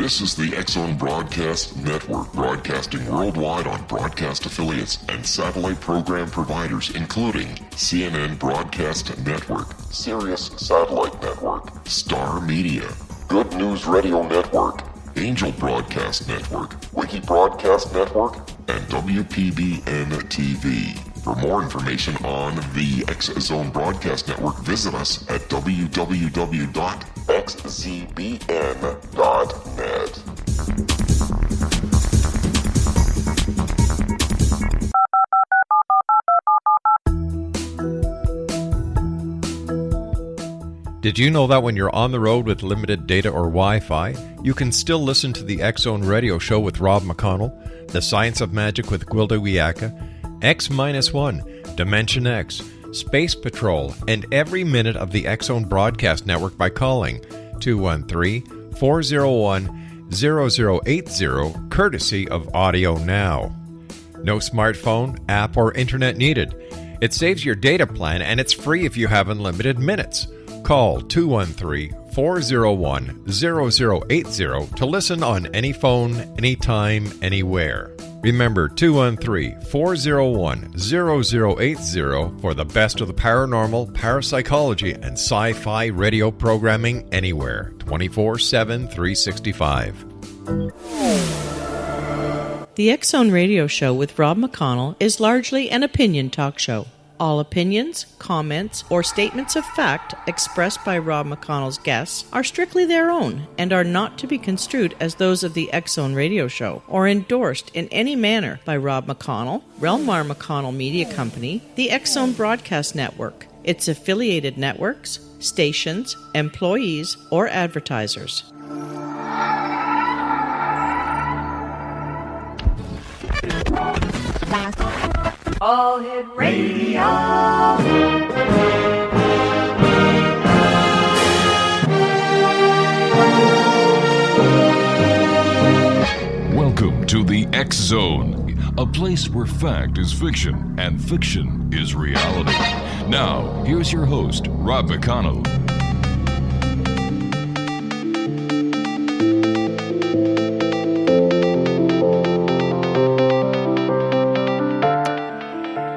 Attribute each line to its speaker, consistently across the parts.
Speaker 1: This is the X-Zone Broadcast Network, broadcasting worldwide on broadcast affiliates and satellite program providers, including CNN Broadcast Network, Sirius Satellite Network, Star Media, Good News Radio Network, Angel Broadcast Network, Wiki Broadcast Network, and WPBN TV. For more information on the X-Zone Broadcast Network, visit us at www.xzbn.net.
Speaker 2: Did you know that when you're on the road with limited data or Wi-Fi, you can still listen to the X-Zone Radio Show with Rob McConnell, The Science of Magic with Gwilda Wiyaka, X-1, Dimension X, Space Patrol, and every minute of the X-Zone Broadcast Network by calling 213-401-0080, courtesy of Audio Now. No smartphone, app, or internet needed. It saves your data plan, and it's free if you have unlimited minutes. Call 213-401-0080 to listen on any phone, anytime, anywhere. Remember, 213-401-0080 for the best of the paranormal, parapsychology, and sci-fi radio programming anywhere, 24/7, 365.
Speaker 3: The X-Zone Radio Show with Rob McConnell is largely an opinion talk show. All opinions, comments, or statements of fact expressed by Rob McConnell's guests are strictly their own and are not to be construed as those of the X-Zone Radio Show or endorsed in any manner by Rob McConnell, Relmar McConnell Media Company, the X-Zone Broadcast Network, its affiliated networks, stations, employees, or advertisers.
Speaker 4: All Hit Radio.
Speaker 5: Welcome to the X-Zone, a place where fact is fiction and fiction is reality. Now, here's your host, Rob McConnell.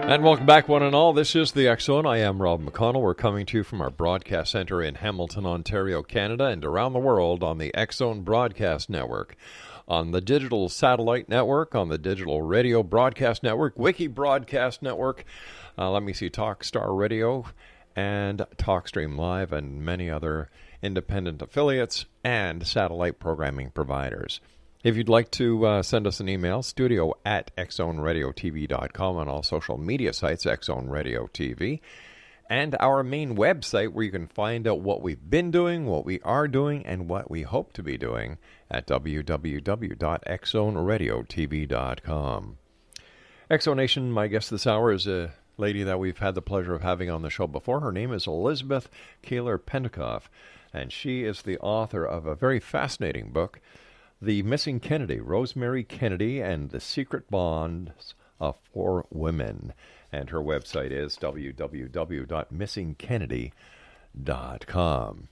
Speaker 2: And welcome back, one and all. This is the X-Zone. I am Rob McConnell. We're coming to you from our broadcast center in Hamilton, Ontario, Canada, and around the world on the X-Zone Broadcast Network, on the Digital Satellite Network, on the Digital Radio Broadcast Network, Wiki Broadcast Network, Talkstar Radio, and TalkStream Live, and many other independent affiliates and satellite programming providers. If you'd like to send us an email, studio@xzoneradiotv.com, on all social media sites, X-Zone Radio TV, and our main website where you can find out what we've been doing, what we are doing, and what we hope to be doing at www.xzoneradiotv.com. X-Zone, my guest this hour is a lady that we've had the pleasure of having on the show before. Her name is Elizabeth Koehler-Pentacoff, and she is the author of a very fascinating book, The Missing Kennedy, Rosemary Kennedy and the Secret Bonds of Four Women. And her website is www.missingkennedy.com.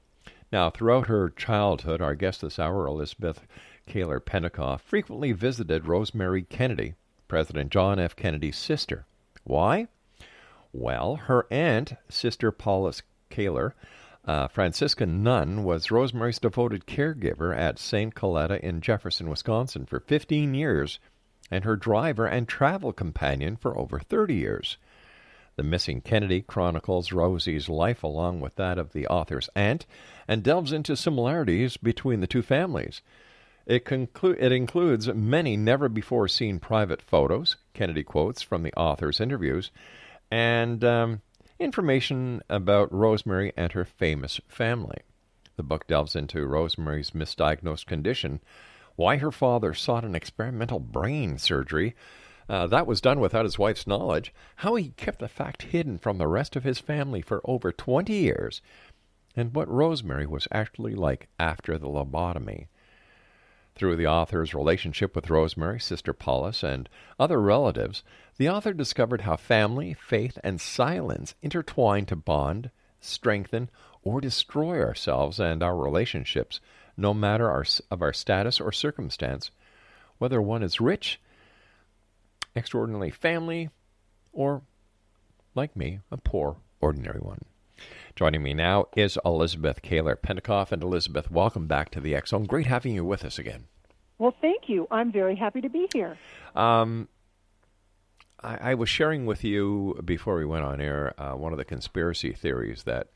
Speaker 2: Now, throughout her childhood, our guest this hour, Elizabeth Koehler-Pentacoff, frequently visited Rosemary Kennedy, President John F. Kennedy's sister. Why? Well, her aunt, Sister Paulus Koehler, Franciscan nun, was Rosemary's devoted caregiver at St. Coletta in Jefferson, Wisconsin for 15 years, and her driver and travel companion for over 30 years. The Missing Kennedy chronicles Rosie's life along with that of the author's aunt, and delves into similarities between the two families. It includes many never-before-seen private photos, Kennedy quotes from the author's interviews, and information about Rosemary and her famous family. The book delves into Rosemary's misdiagnosed condition, why her father sought an experimental brain surgery that was done without his wife's knowledge, how he kept the fact hidden from the rest of his family for over 20 years, and what Rosemary was actually like after the lobotomy. Through the author's relationship with Rosemary, Sister Paulus, and other relatives, the author discovered how family, faith, and silence intertwine to bond, strengthen, or destroy ourselves and our relationships, no matter our status or circumstance, whether one is rich, extraordinary family, or, like me, a poor, ordinary one. Joining me now is Elizabeth Koehler-Pentacoff. And Elizabeth, welcome back to the X Zone. Great having you with us again.
Speaker 6: Well, thank you. I'm very happy to be here.
Speaker 2: I was sharing with you before we went on air one of the conspiracy theories that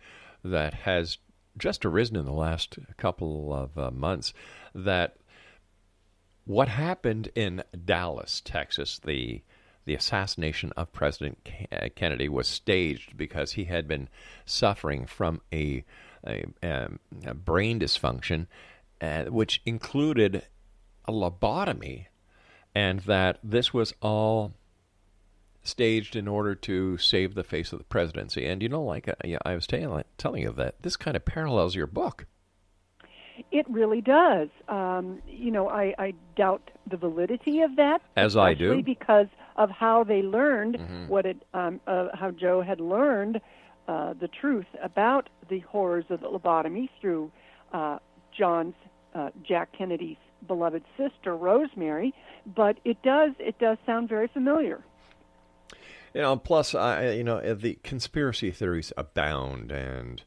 Speaker 2: has just arisen in the last couple of months, that what happened in Dallas, Texas, the assassination of President Kennedy, was staged because he had been suffering from a brain dysfunction, which included a lobotomy, and that this was all staged in order to save the face of the presidency. And I was telling you that this kind of parallels your book.
Speaker 6: It really does. I doubt the validity of that,
Speaker 2: as I do,
Speaker 6: because of how they learned how Joe had learned the truth about the horrors of the lobotomy through Jack Kennedy's beloved sister, Rosemary. But it does sound very familiar.
Speaker 2: Plus, the conspiracy theories abound, and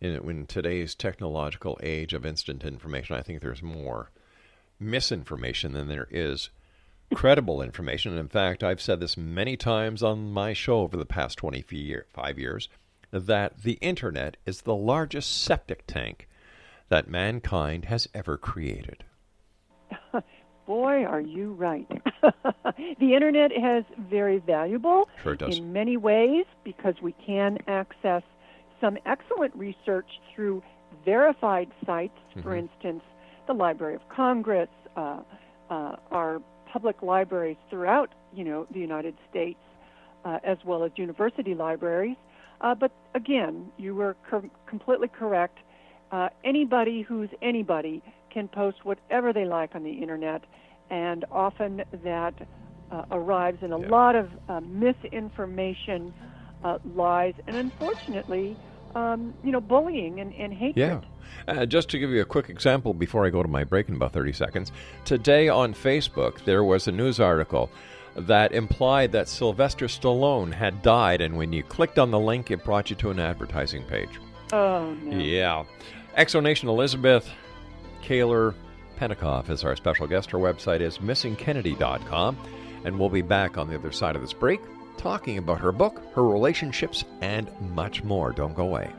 Speaker 2: in today's technological age of instant information, I think there's more misinformation than there is credible information. And in fact, I've said this many times on my show over the past 25 years, that the Internet is the largest septic tank that mankind has ever created.
Speaker 6: Boy, are you right. The Internet is very valuable in many ways because we can access some excellent research through verified sites, for instance, the Library of Congress, our public libraries throughout, the United States, as well as university libraries. But again, you were completely correct. Anybody who's anybody can post whatever they like on the Internet, and often that arrives in a lot of misinformation, lies, and unfortunately, bullying and hatred.
Speaker 2: Yeah. Just to give you a quick example before I go to my break in about 30 seconds, today on Facebook there was a news article that implied that Sylvester Stallone had died, and when you clicked on the link, it brought you to an advertising page.
Speaker 6: Oh, no.
Speaker 2: Yeah. Exonation Elizabeth Koehler-Pentacoff is our special guest. Her website is missingkennedy.com, and we'll be back on the other side of this break talking about her book, her relationships, and much more. Don't go away.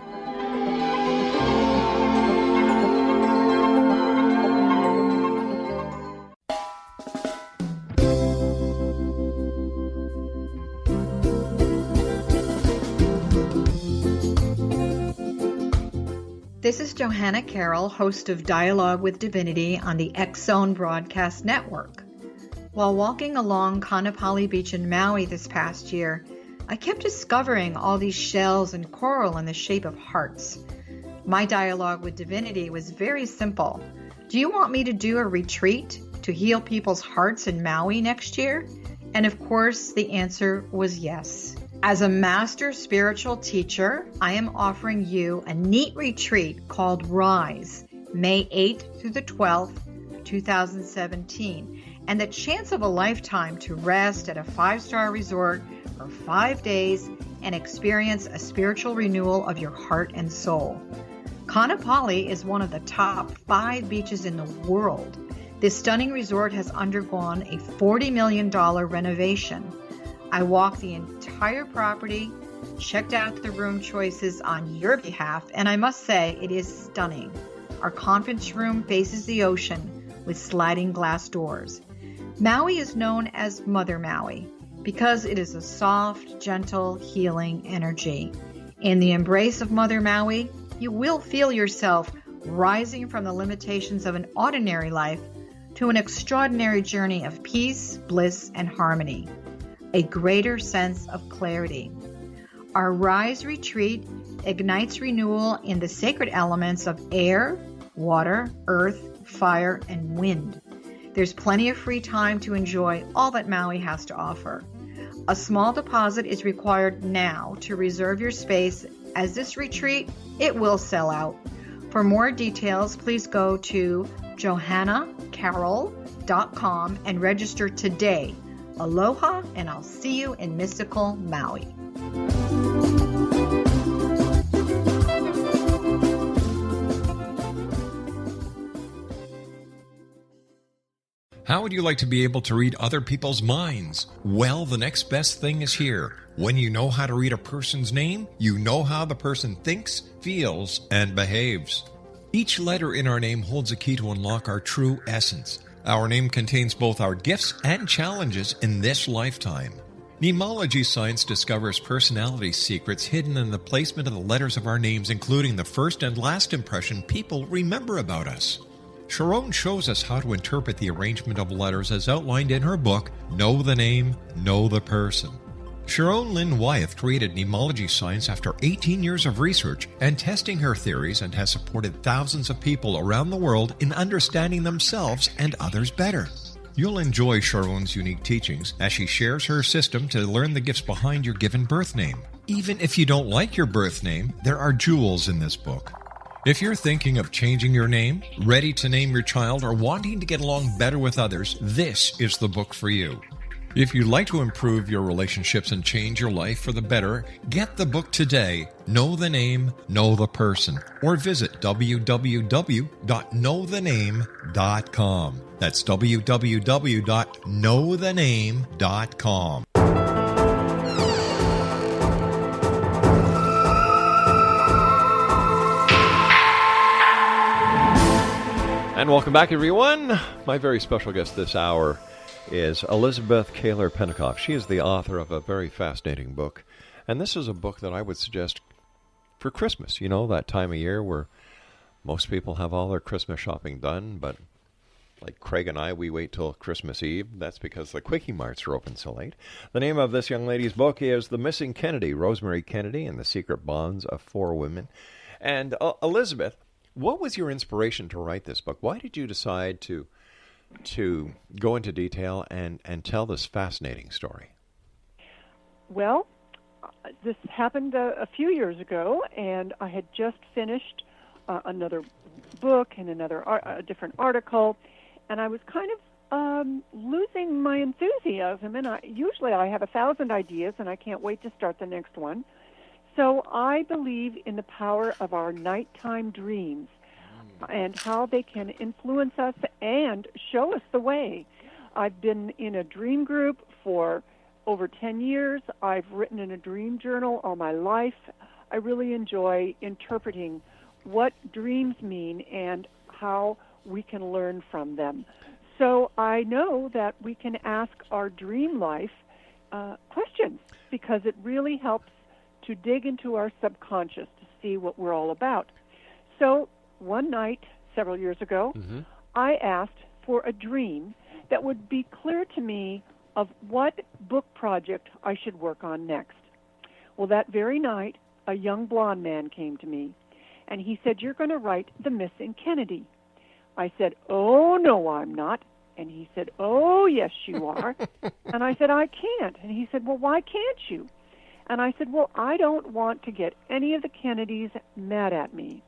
Speaker 7: This is Johanna Carroll, host of Dialogue with Divinity on the X Zone Broadcast Network. While walking along Kaanapali Beach in Maui this past year, I kept discovering all these shells and coral in the shape of hearts. My dialogue with Divinity was very simple. Do you want me to do a retreat to heal people's hearts in Maui next year? And of course, the answer was yes. As a master spiritual teacher, I am offering you a neat retreat called Rise, May 8th through the 12th, 2017, and the chance of a lifetime to rest at a 5-star resort for 5 days and experience a spiritual renewal of your heart and soul. Kaanapali is one of the top 5 beaches in the world. This stunning resort has undergone a $40 million renovation. I walked the entire property, checked out the room choices on your behalf, and I must say it is stunning. Our conference room faces the ocean with sliding glass doors. Maui is known as Mother Maui because it is a soft, gentle, healing energy. In the embrace of Mother Maui, you will feel yourself rising from the limitations of an ordinary life to an extraordinary journey of peace, bliss, and harmony. A greater sense of clarity. Our Rise Retreat ignites renewal in the sacred elements of air, water, earth, fire, and wind. There's plenty of free time to enjoy all that Maui has to offer. A small deposit is required now to reserve your space as this retreat, it will sell out. For more details, please go to johannacarroll.com and register today. Aloha, and I'll see you in mystical Maui.
Speaker 8: How would you like to be able to read other people's minds? Well, the next best thing is here. When you know how to read a person's name, you know how the person thinks, feels, and behaves. Each letter in our name holds a key to unlock our true essence. Our name contains both our gifts and challenges in this lifetime. Mnemology science discovers personality secrets hidden in the placement of the letters of our names, including the first and last impression people remember about us. Sharon shows us how to interpret the arrangement of letters as outlined in her book, Know the Name, Know the Person. Sharon Lynn Wyeth created mnemology science after 18 years of research and testing her theories, and has supported thousands of people around the world in understanding themselves and others better. You'll enjoy Sharon's unique teachings as she shares her system to learn the gifts behind your given birth name. Even if you don't like your birth name, there are jewels in this book. If you're thinking of changing your name, ready to name your child, or wanting to get along better with others, this is the book for you. If you'd like to improve your relationships and change your life for the better, get the book today, Know the Name, Know the Person, or visit www.knowthename.com. That's www.knowthename.com.
Speaker 2: And welcome back, everyone. My very special guest this hour is Elizabeth Koehler-Pentacoff. She is the author of a very fascinating book. And this is a book that I would suggest for Christmas. You know, that time of year where most people have all their Christmas shopping done. But like Craig and I, we wait till Christmas Eve. That's because the Quickie Marts are open so late. The name of this young lady's book is The Missing Kennedy, Rosemary Kennedy and the Secret Bonds of Four Women. And Elizabeth, what was your inspiration to write this book? Why did you decide to go into detail and tell this fascinating story?
Speaker 6: Well, this happened a few years ago, and I had just finished another book and a different article, and I was kind of losing my enthusiasm. And usually I have 1,000 ideas, and I can't wait to start the next one. So I believe in the power of our nighttime dreams and how they can influence us and show us the way. I've been in a dream group for over 10 years. I've written in a dream journal all my life. I really enjoy interpreting what dreams mean and how we can learn from them. So I know that we can ask our dream life questions, because it really helps to dig into our subconscious to see what we're all about. So one night, several years ago, I asked for a dream that would be clear to me of what book project I should work on next. Well, that very night, a young blonde man came to me, and he said, "You're going to write The Missing Kennedy." I said, "Oh, no, I'm not." And he said, "Oh, yes, you are." And I said, "I can't." And he said, "Well, why can't you?" And I said, "Well, I don't want to get any of the Kennedys mad at me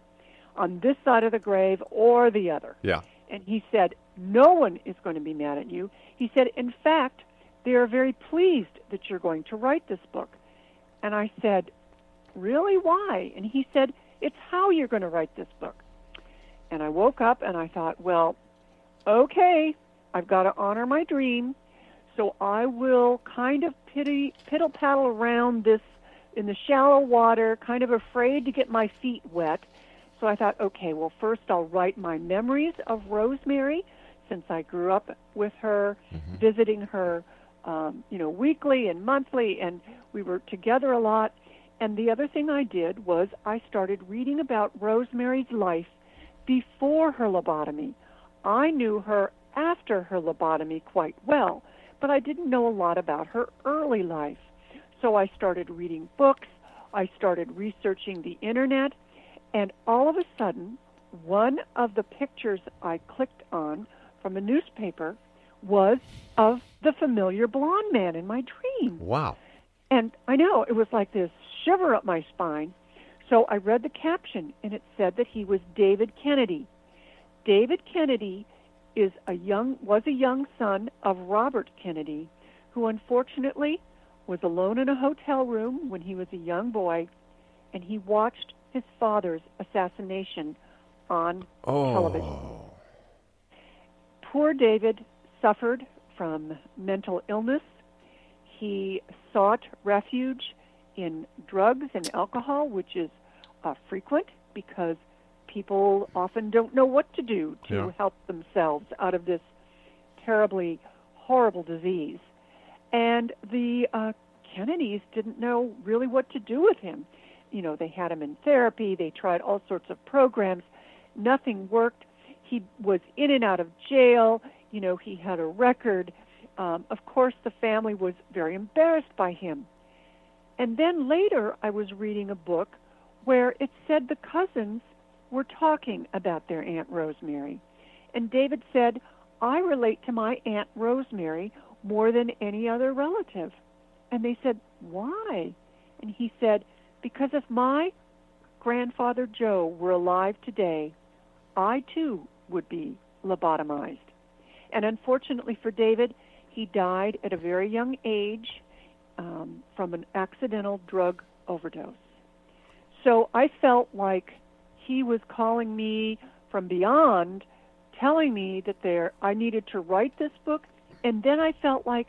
Speaker 6: on this side of the grave or the other."
Speaker 2: Yeah.
Speaker 6: And he said, "No one is going to be mad at you." He said, "In fact, they are very pleased that you're going to write this book." And I said, "Really? Why?" And he said, "It's how you're going to write this book." And I woke up and I thought, well, okay, I've got to honor my dream. So I will kind of piddle-paddle around this in the shallow water, kind of afraid to get my feet wet. So I thought, okay, well, first I'll write my memories of Rosemary, since I grew up with her, visiting her, weekly and monthly, and we were together a lot. And the other thing I did was I started reading about Rosemary's life before her lobotomy. I knew her after her lobotomy quite well, but I didn't know a lot about her early life. So I started reading books, I started researching the internet, and all of a sudden, one of the pictures I clicked on from a newspaper was of the familiar blonde man in my dream.
Speaker 2: Wow.
Speaker 6: And I know, it was like this shiver up my spine. So I read the caption, and it said that he was David Kennedy. David Kennedy was a young son of Robert Kennedy, who unfortunately was alone in a hotel room when he was a young boy, and he watched his father's assassination on television. Poor David suffered from mental illness. He sought refuge in drugs and alcohol, which is frequent because people often don't know what to do to help themselves out of this terribly horrible disease. And the Kennedys didn't know really what to do with him. You know, they had him in therapy. They tried all sorts of programs. Nothing worked. He was in and out of jail. You know, he had a record. Of course, the family was very embarrassed by him. And then later, I was reading a book where it said the cousins were talking about their Aunt Rosemary. And David said, I relate to my Aunt Rosemary more than any other relative. And they said, why? And he said, because if my grandfather Joe were alive today, I too would be lobotomized. And unfortunately for David, he died at a very young age from an accidental drug overdose. So I felt like he was calling me from beyond, telling me that I needed to write this book. And then I felt like,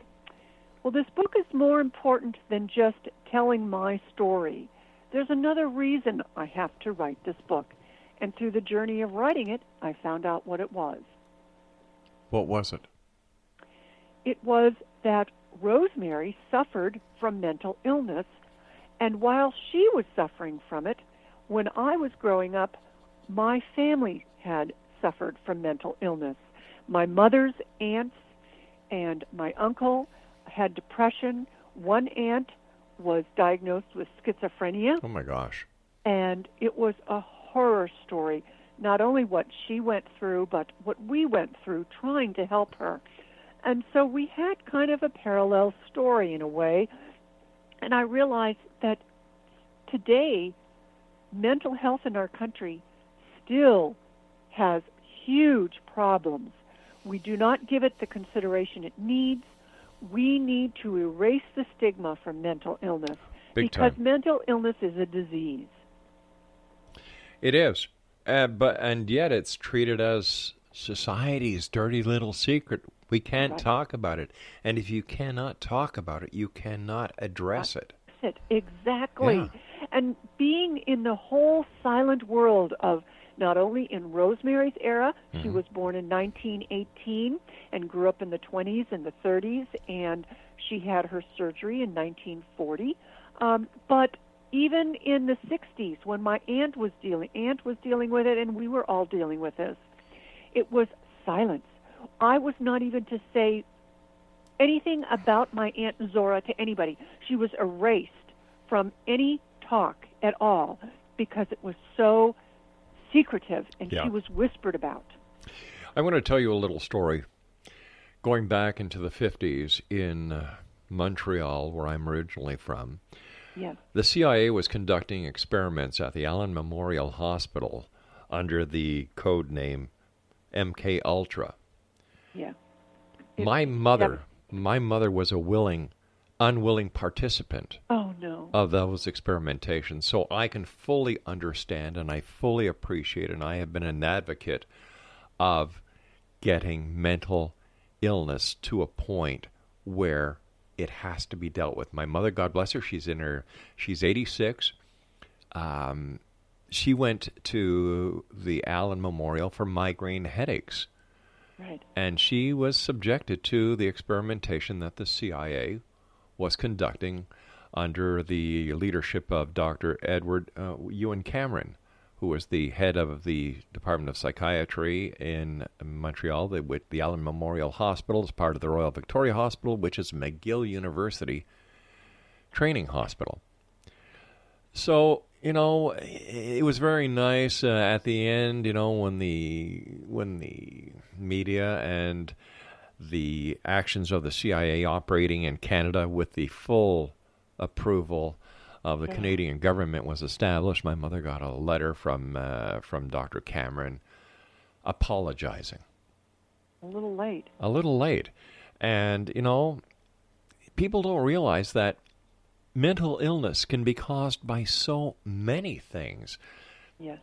Speaker 6: well, this book is more important than just telling my story. There's another reason I have to write this book. And through the journey of writing it, I found out what it was.
Speaker 2: What was it?
Speaker 6: It was that Rosemary suffered from mental illness, and while she was suffering from it, when I was growing up, my family had suffered from mental illness. My mother's aunts and my uncle had depression. One aunt was diagnosed with schizophrenia.
Speaker 2: Oh, my gosh.
Speaker 6: And it was a horror story, not only what she went through, but what we went through trying to help her. And so we had kind of a parallel story in a way. And I realized that today, mental health in our country still has huge problems. We do not give it the consideration it needs. We need to erase the stigma from mental illness because mental illness is a disease.
Speaker 2: It is. And yet it's treated as society's dirty little secret. We can't talk about it. And if you cannot talk about it, you cannot address it.
Speaker 6: Exactly. Yeah. And being in the whole silent world of not only in Rosemary's era, she was born in 1918 and grew up in the 20s and the 30s, and she had her surgery in 1940. But even in the 60s, when my aunt was dealing with it, and we were all dealing with this, it was silence. I was not even to say anything about my Aunt Zora to anybody. She was erased from any talk at all because it was so secretive and she was whispered about.
Speaker 2: I want to tell you a little story. Going back into the 50s in Montreal, where I'm originally from, the CIA was conducting experiments at the Allen Memorial Hospital under the code name MK Ultra. My mother was a unwilling participant of those experimentations. So I can fully understand and I fully appreciate, and I have been an advocate of getting mental illness to a point where it has to be dealt with. My mother, God bless her, she's 86. She went to the Allen Memorial for migraine headaches. And she was subjected to the experimentation that the CIA was conducting under the leadership of Dr. Edward Ewan Cameron, who was the head of the Department of Psychiatry in Montreal. The Allen Memorial Hospital is part of the Royal Victoria Hospital, which is McGill University training hospital. So, it was very nice at the end, when the media and the actions of the CIA operating in Canada with the full approval of the Canadian government was established, my mother got a letter from Dr. Cameron apologizing.
Speaker 6: A little late.
Speaker 2: A little late. And, you know, people don't realize that mental illness can be caused by so many things.
Speaker 6: Yes.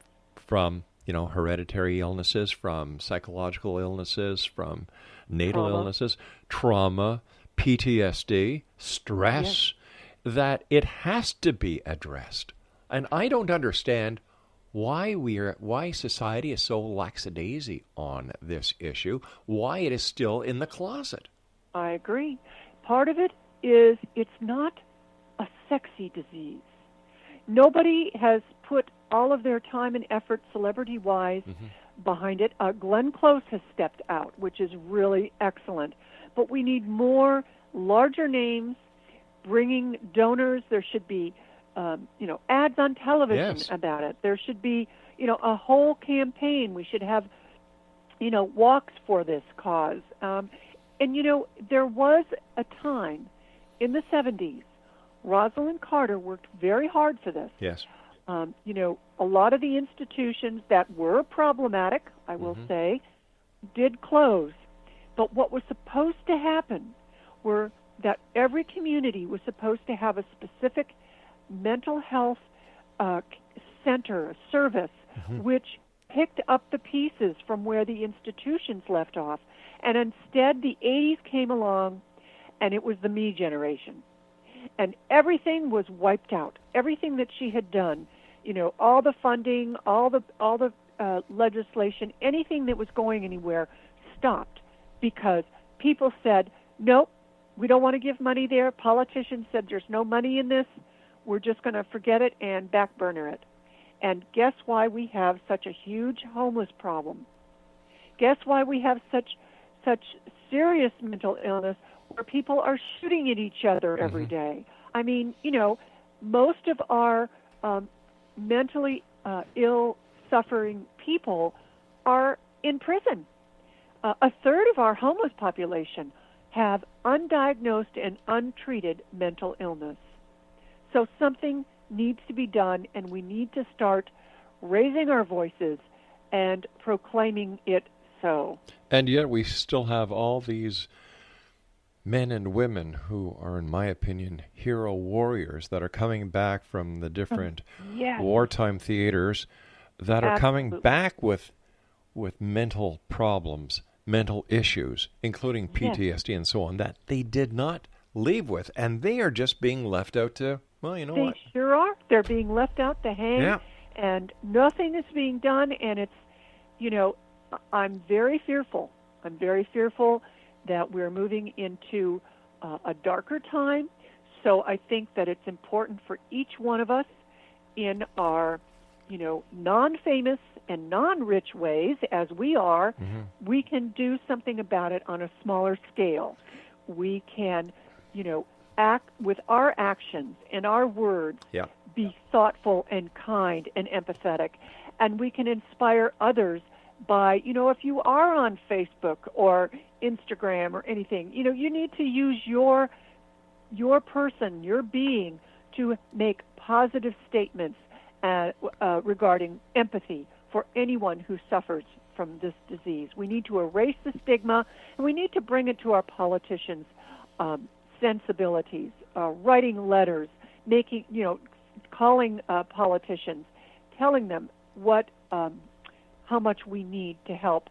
Speaker 2: From, you know, hereditary illnesses, from psychological illnesses, from natal illnesses, trauma, PTSD, stress, that it has to be addressed. And I don't understand why society is so lackadaisy on this issue, why it is still in the closet.
Speaker 6: I agree. Part of it is it's not a sexy disease. Nobody has put all of their time and effort, celebrity-wise, behind it. Glenn Close has stepped out, which is really excellent. But we need more larger names, bringing donors. There should be, ads on television about it. There should be, a whole campaign. We should have, walks for this cause. There was a time in the 70s, Rosalind Carter worked very hard for this.
Speaker 2: Yes.
Speaker 6: A lot of the institutions that were problematic, I will say, did close. But what was supposed to happen were that every community was supposed to have a specific mental health center, a service, which picked up the pieces from where the institutions left off. And instead, the 80s came along, and it was the me generation. And everything was wiped out. Everything that she had done, all the funding, all the legislation, anything that was going anywhere stopped because people said, nope, we don't want to give money there. Politicians said there's no money in this. We're just going to forget it and back burner it. And guess why we have such a huge homeless problem? Guess why we have such serious mental illness where people are shooting at each other every day? I mean, most of our mentally ill, suffering people are in prison. A third of our homeless population have undiagnosed and untreated mental illness. So something needs to be done, and we need to start raising our voices and proclaiming it so.
Speaker 2: And yet we still have all these men and women who are, in my opinion, hero warriors that are coming back from the different wartime theaters that are coming back with mental problems, mental issues, including PTSD and so on, that they did not leave with. And they are just being left out to, what?
Speaker 6: They sure are. They're being left out to hang, and nothing is being done. And it's, I'm very fearful. I'm very fearful that we're moving into a darker time. So I think that it's important for each one of us in our, non-famous and non-rich ways, as we are, we can do something about it on a smaller scale. We can, act with our actions and our words, be thoughtful and kind and empathetic, and we can inspire others by, if you are on Facebook or Instagram or anything, you need to use your person, your being, to make positive statements regarding empathy for anyone who suffers from this disease. We need to erase the stigma, and we need to bring it to our politicians' sensibilities, writing letters, calling politicians, telling them how much we need to help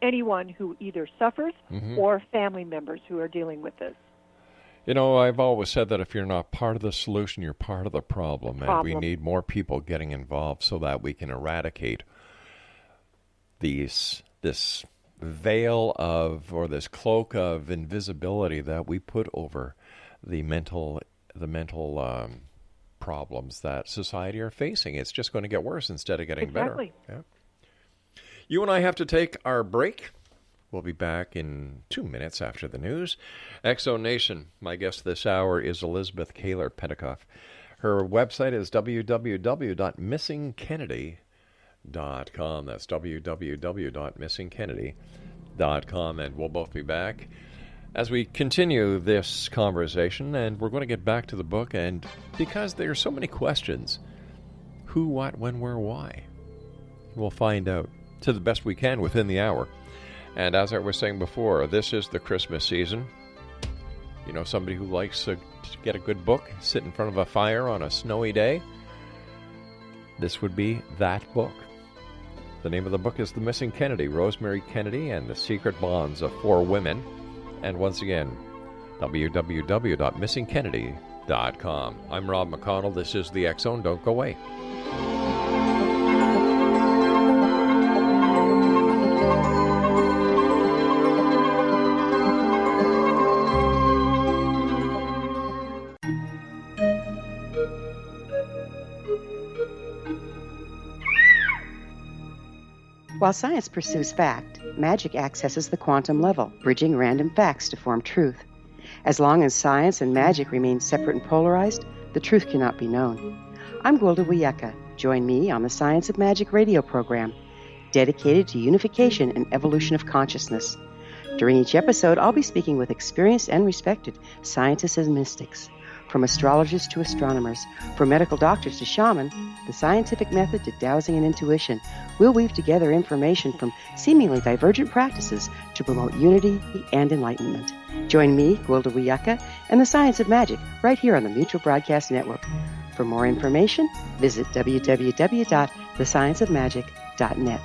Speaker 6: anyone who either suffers or family members who are dealing with this.
Speaker 2: I've always said that if you're not part of the solution, you're part of the problem. And we need more people getting involved so that we can eradicate this veil of, or this cloak of invisibility that we put over the mental problems that society are facing. It's just going to get worse instead of getting better. Yeah. You and I have to take our break. We'll be back in 2 minutes after the news. Exo Nation, my guest this hour is Elizabeth Koehler-Pentacoff. Her website is www.missingkennedy.com. That's www.missingkennedy.com. And we'll both be back As we continue this conversation, and we're going to get back to the book, and because there are so many questions, who, what, when, where, why, we'll find out to the best we can within the hour. And as I was saying before, this is the Christmas season. You know, somebody who likes to get a good book, sit in front of a fire on a snowy day, this would be that book. The name of the book is The Missing Kennedy, Rosemary Kennedy and the Secret Bonds of Four Women. And once again, www.missingkennedy.com. I'm Rob McConnell. This is the X-Zone. Don't go away.
Speaker 9: While science pursues fact, magic accesses the quantum level, bridging random facts to form truth. As long as science and magic remain separate and polarized, the truth cannot be known. I'm Gwilda Wiyaka. Join me on the Science of Magic radio program, dedicated to unification and evolution of consciousness. During each episode, I'll be speaking with experienced and respected scientists and mystics. From astrologers to astronomers, from medical doctors to shaman, the scientific method to dowsing and intuition, we'll weave together information from seemingly divergent practices to promote unity and enlightenment. Join me, Gwilda Wiyaka, and the Science of Magic right here on the Mutual Broadcast Network. For more information, visit www.thescienceofmagic.net.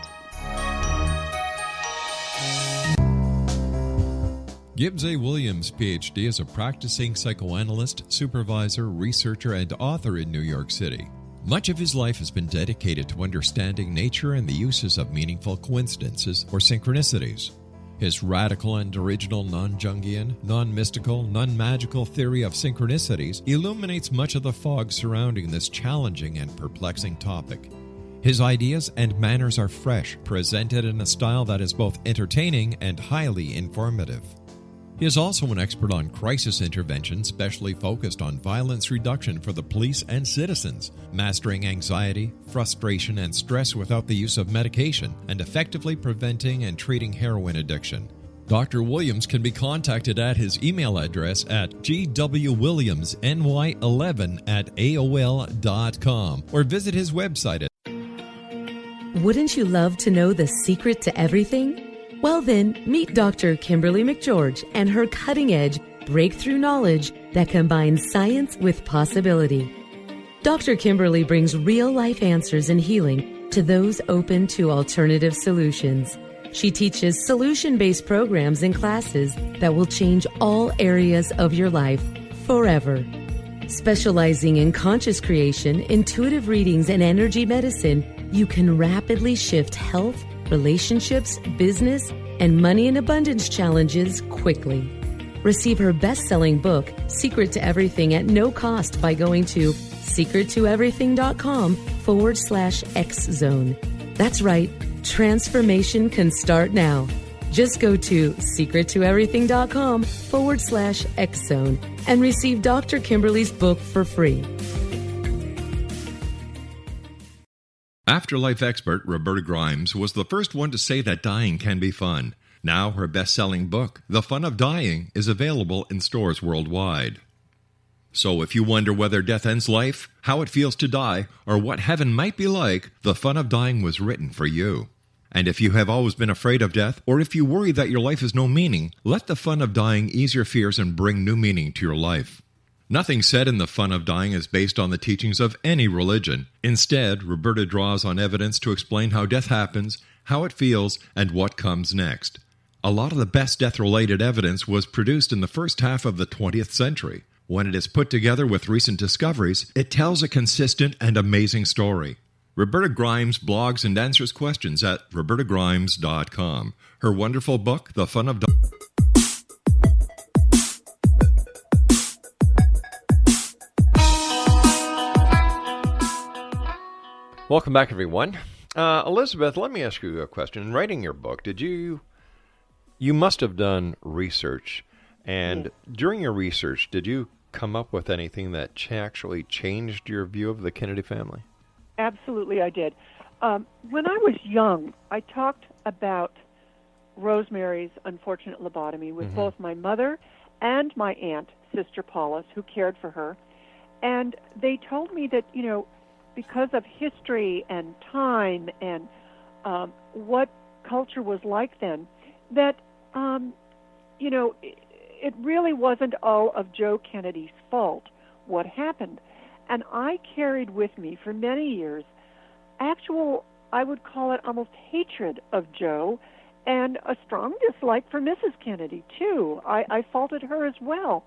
Speaker 8: Gibbs A. Williams, Ph.D., is a practicing psychoanalyst, supervisor, researcher, and author in New York City. Much of his life has been dedicated to understanding nature and the uses of meaningful coincidences or synchronicities. His radical and original non-Jungian, non-mystical, non-magical theory of synchronicities illuminates much of the fog surrounding this challenging and perplexing topic. His ideas and manners are fresh, presented in a style that is both entertaining and highly informative. He is also an expert on crisis intervention, specially focused on violence reduction for the police and citizens, mastering anxiety, frustration, and stress without the use of medication, and effectively preventing and treating heroin addiction. Dr. Williams can be contacted at his email address at gwwilliamsny11@aol.com or visit his website at...
Speaker 10: Wouldn't you love to know the secret to everything? Well then, meet Dr. Kimberly McGeorge and her cutting-edge breakthrough knowledge that combines science with possibility. Dr. Kimberly brings real-life answers and healing to those open to alternative solutions. She teaches solution-based programs and classes that will change all areas of your life forever. Specializing in conscious creation, intuitive readings, and energy medicine, you can rapidly shift health, relationships, business, and money and abundance challenges quickly. Receive her best-selling book, Secret to Everything, at no cost by going to secrettoeverything.com/X-Zone. That's right, transformation can start now. Just go to secrettoeverything.com/X-Zone and receive Dr. Kimberly's book for free.
Speaker 8: Afterlife expert Roberta Grimes was the first one to say that dying can be fun. Now her best-selling book, The Fun of Dying, is available in stores worldwide. So if you wonder whether death ends life, how it feels to die, or what heaven might be like, The Fun of Dying was written for you. And if you have always been afraid of death, or if you worry that your life has no meaning, let The Fun of Dying ease your fears and bring new meaning to your life. Nothing said in The Fun of Dying is based on the teachings of any religion. Instead, Roberta draws on evidence to explain how death happens, how it feels, and what comes next. A lot of the best death-related evidence was produced in the first half of the 20th century. When it is put together with recent discoveries, it tells a consistent and amazing story. Roberta Grimes blogs and answers questions at robertagrimes.com. Her wonderful book, The Fun of Dying.
Speaker 2: Welcome back, everyone. Elizabeth, let me ask you a question. In writing your book, you must have done research, and during your research, did you come up with anything that actually changed your view of the Kennedy family?
Speaker 6: Absolutely, I did. When I was young, I talked about Rosemary's unfortunate lobotomy with both my mother and my aunt, Sister Paulus, who cared for her. And they told me that, because of history and time and what culture was like then, that, it really wasn't all of Joe Kennedy's fault what happened. And I carried with me for many years I would call it almost hatred of Joe, and a strong dislike for Mrs. Kennedy, too. I faulted her as well.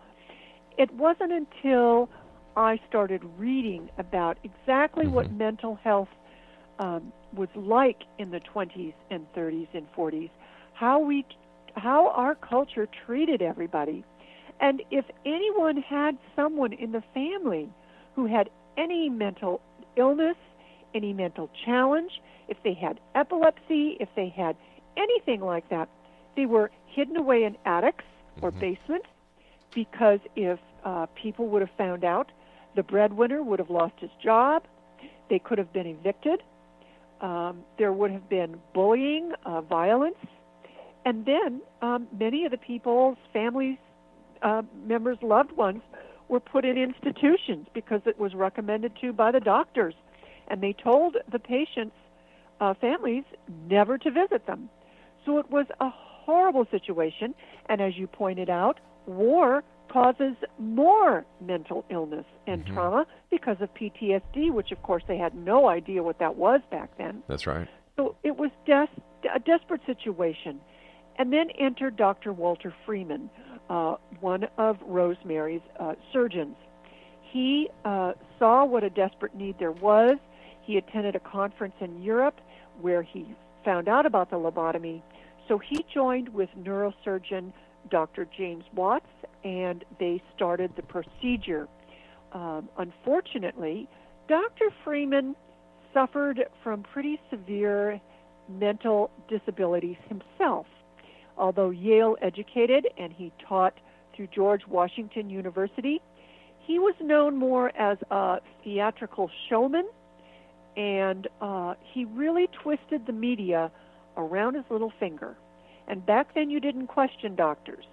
Speaker 6: It wasn't until I started reading about exactly what mental health was like in the 20s and 30s and 40s, how our culture treated everybody. And if anyone had someone in the family who had any mental illness, any mental challenge, if they had epilepsy, if they had anything like that, they were hidden away in attics or basements, because if people would have found out, the breadwinner would have lost his job, they could have been evicted, there would have been bullying, violence, and then many of the people's families, members, loved ones, were put in institutions because it was recommended to by the doctors, and they told the patients' families never to visit them. So it was a horrible situation, and as you pointed out, war causes more mental illness and trauma because of PTSD, which of course they had no idea what that was back then.
Speaker 2: That's right.
Speaker 6: So it was a desperate situation. And then entered Dr. Walter Freeman, one of Rosemary's surgeons. He saw what a desperate need there was. He attended a conference in Europe where he found out about the lobotomy. So he joined with neurosurgeon Dr. James Watts, and they started the procedure. Unfortunately, Dr. Freeman suffered from pretty severe mental disabilities himself. Although Yale educated and he taught through George Washington University, he was known more as a theatrical showman, and he really twisted the media around his little finger. And back then you didn't question doctors.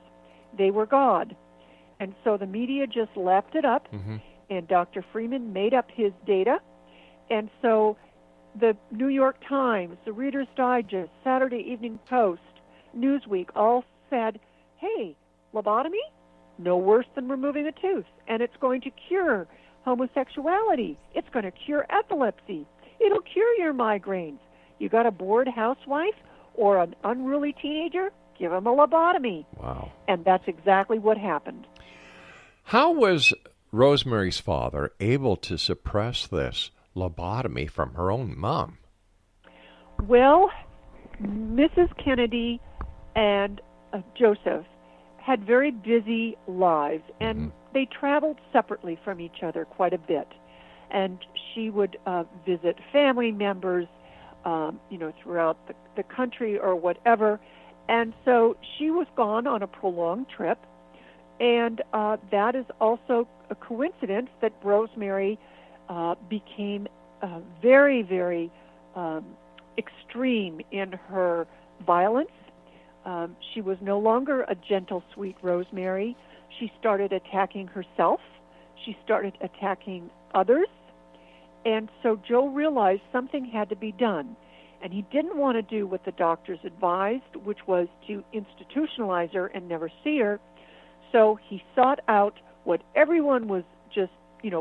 Speaker 6: They were God. And so the media just lapped it up, and Dr. Freeman made up his data. And so the New York Times, the Reader's Digest, Saturday Evening Post, Newsweek all said, hey, lobotomy, no worse than removing a tooth, and it's going to cure homosexuality. It's going to cure epilepsy. It'll cure your migraines. You got a bored housewife or an unruly teenager? Give them a lobotomy.
Speaker 2: Wow.
Speaker 6: And that's exactly what happened.
Speaker 2: How was Rosemary's father able to suppress this lobotomy from her own mom?
Speaker 6: Well, Mrs. Kennedy and Joseph had very busy lives, and they traveled separately from each other quite a bit. And she would visit family members, throughout the country or whatever. And so she was gone on a prolonged trip, and that is also a coincidence that Rosemary became very, very extreme in her violence. She was no longer a gentle, sweet Rosemary. She started attacking herself. She started attacking others. And so Joe realized something had to be done. And he didn't want to do what the doctors advised, which was to institutionalize her and never see her. So he sought out what everyone was just,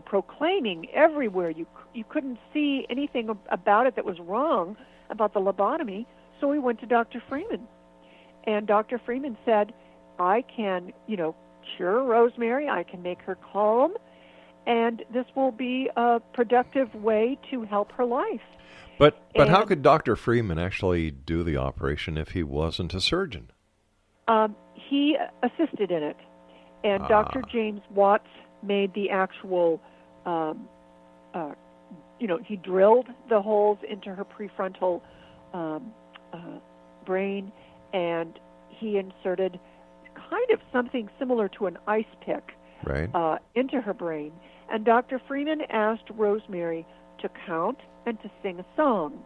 Speaker 6: proclaiming everywhere. You couldn't see anything about it that was wrong about the lobotomy. So he went to Dr. Freeman. And Dr. Freeman said, I can, cure Rosemary. I can make her calm. And this will be a productive way to help her life.
Speaker 2: But how could Dr. Freeman actually do the operation if he wasn't a surgeon?
Speaker 6: He assisted in it. And Dr. James Watts made the actual, he drilled the holes into her prefrontal brain, and he inserted kind of something similar to an ice pick into her brain. And Dr. Freeman asked Rosemary to count and to sing a song.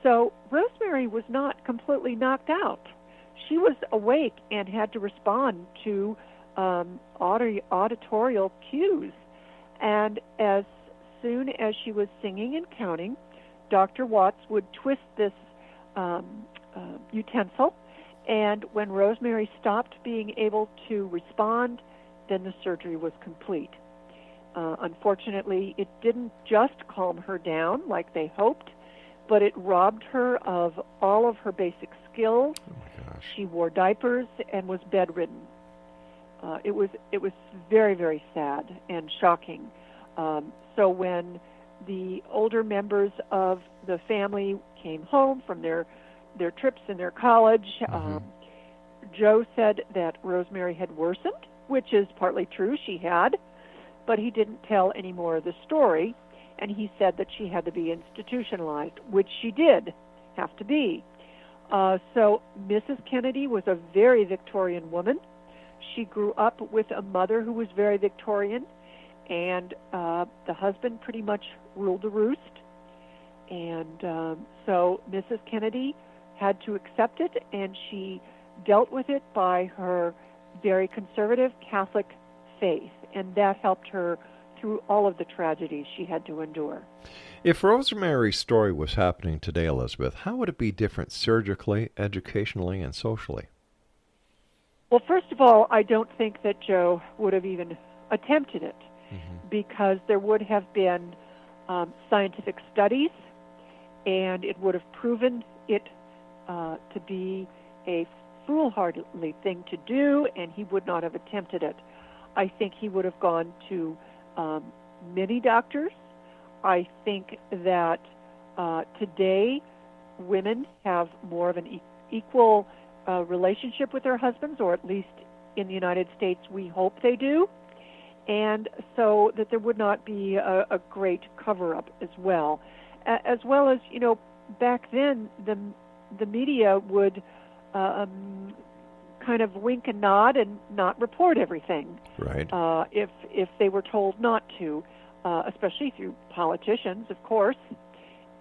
Speaker 6: So Rosemary was not completely knocked out. she was awake and had to respond to auditorial cues. And as soon as she was singing and counting, Dr. Watts would twist this utensil, and when Rosemary stopped being able to respond, then the surgery was complete. Unfortunately, it didn't just calm her down like they hoped, but it robbed her of all of her basic skills.
Speaker 2: Oh my gosh.
Speaker 6: She wore diapers and was bedridden. It was very, very sad and shocking. So when the older members of the family came home from their trips in their college, Joe said that Rosemary had worsened, which is partly true, she had, but he didn't tell any more of the story, and he said that she had to be institutionalized, which she did have to be. So Mrs. Kennedy was a very Victorian woman. She grew up with a mother who was very Victorian, and the husband pretty much ruled the roost. And so Mrs. Kennedy had to accept it, and she dealt with it by her very conservative Catholic faith, and that helped her through all of the tragedies she had to endure.
Speaker 2: If Rosemary's story was happening today, Elizabeth, how would it be different surgically, educationally, and socially?
Speaker 6: Well, first of all, I don't think that Joe would have even attempted it, because there would have been scientific studies, and it would have proven it to be a foolhardy thing to do, and he would not have attempted it. I think he would have gone to many doctors. I think that today women have more of an equal relationship with their husbands, or at least in the United States we hope they do, and so that there would not be a great cover-up as well. As back then the media would kind of wink and nod and not report everything.
Speaker 2: Right.
Speaker 6: If they were told not to, especially through politicians, of course,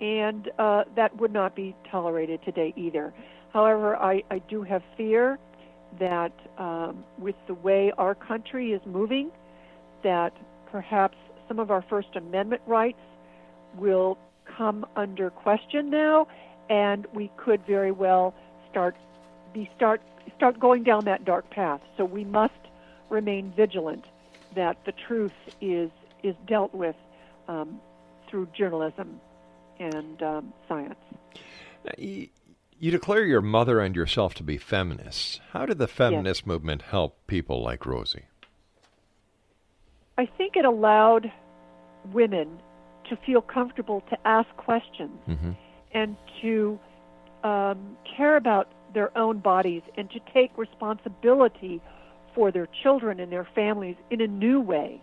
Speaker 6: and that would not be tolerated today either. However, I do have fear that with the way our country is moving, that perhaps some of our First Amendment rights will come under question now, and we could very well start going down that dark path. So we must remain vigilant that the truth is dealt with through journalism and science.
Speaker 2: You declare your mother and yourself to be feminists. How did the feminist movement help people like Rosie?
Speaker 6: I think it allowed women to feel comfortable to ask questions and to care about their own bodies and to take responsibility for their children and their families in a new way.